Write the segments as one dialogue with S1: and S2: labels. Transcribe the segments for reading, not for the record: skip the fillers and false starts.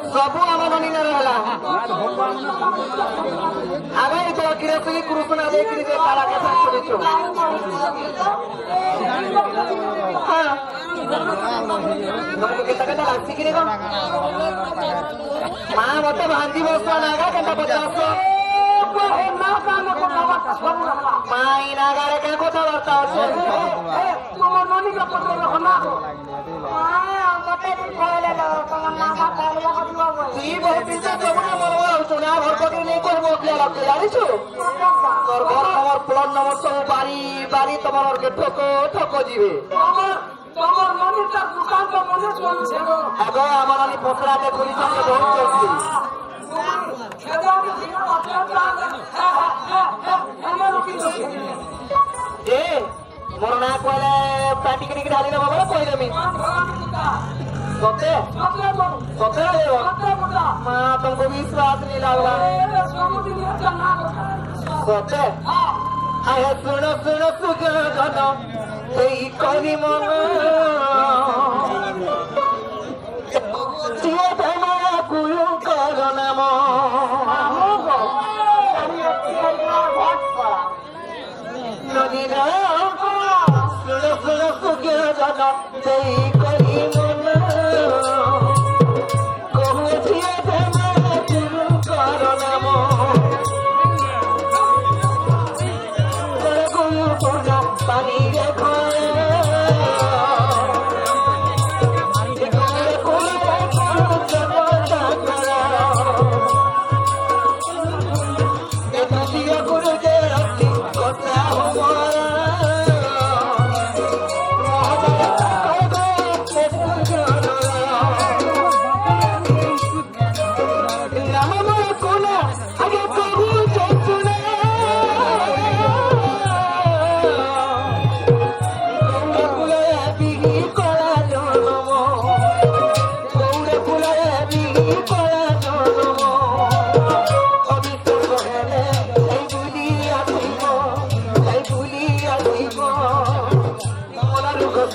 S1: ସବୁ ଆମ ନନୀନାର ହେଲା ଆମେ ତ କିରସି କୃଷ୍ଣ ଦେଇକିରି ଯେ କାଳା କଥା କରିଛୁ ତମକୁ କେତେ କେତେ ଲାଗୁଛି କିରେ କଣ ମା ମତେ ଭାଞ୍ଜି ବସ ନାଗା କେତେ ପଚାଶ ମା ଇ ନାଗାରେ କେ କଥାବାର୍ତ୍ତା ଅଛି ତୁମ ନନୀଙ୍କ ପତ୍ର ନା জানিছো তোর ঘর আমার প্লট নম্বর সব বাড়ি বাড়ি তোমার ঠক ঠক যাবে এখন আমার আমি পসরাতে খুলিছে বহুত করছি যে মোর না কইলে প্রাটিকে ঢালি দেবো বলে কইদেমি सत्य सत्य माँ तुमको विश्वास नहीं लगला सत्य आया सुनो सुनो सुनो सुनो कौनी मन कुलू कर नाम नदी ना सुनो सुनो सुनो सुनो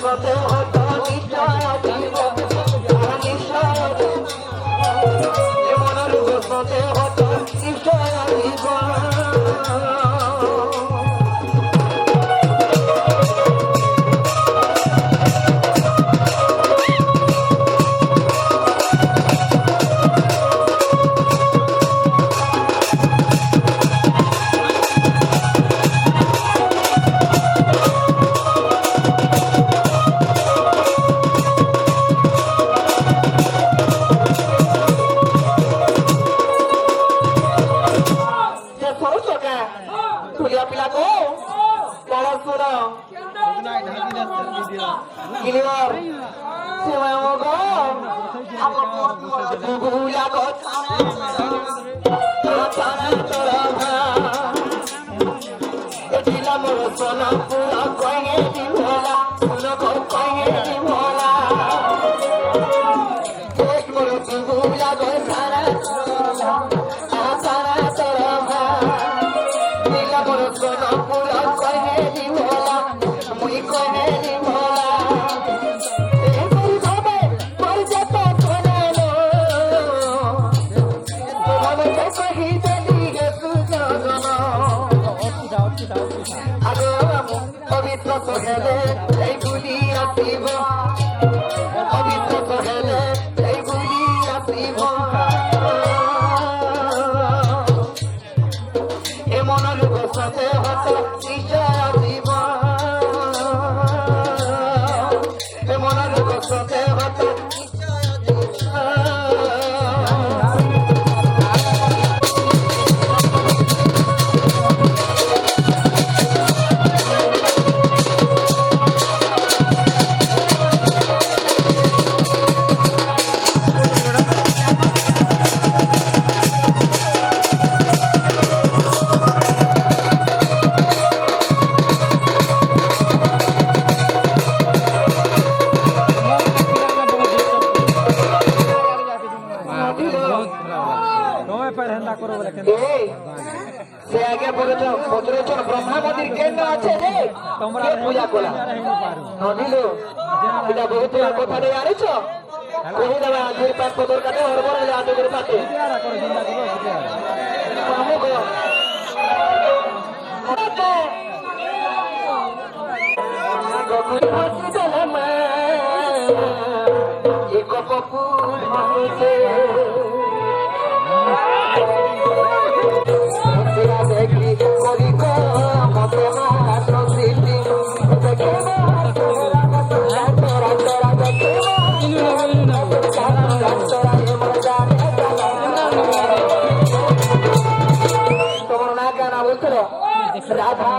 S1: প্রশ্নতে হতো নিশ্চয় দিব নিশ্চয় মনের প্রশ্নতে হতো নিশ্চয় দিব Giliwar, siapa mau go? Apa gula go? Tanah terangga, etilah merosona pura koinge di bola, pura koinge di bola. Ek meros gula go tanah terangga, etilah merosona pura koinge di bola, mui koinge di bola. পবিত্র সহেলে এই গুলি আসিব পবিত্র সহেলে এই গুলি আসিব এ মনের বসতে হত নিশ্চয় আসিব এ মনের বসতে হত সে আগে বলেছেন ব্রহ্মা মন্দির কেন্দ্র আছে রে তোমরা পূজা করা নদিল এটা বহুত কথা দিয়ে আনিছ কহি দেবা আজের পাত পদর কাটে হরবর হলে আজের পাতে এক কপুর মানুষে দেখি করি মতো স্মৃতি তোমার না গানা বলছিল রাধা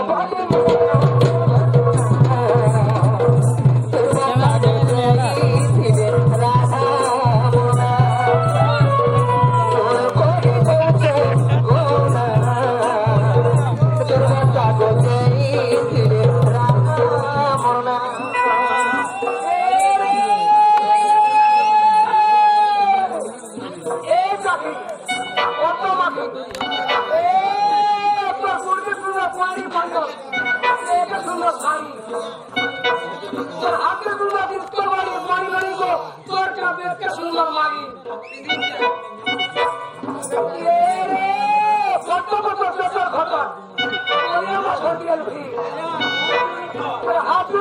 S1: হাত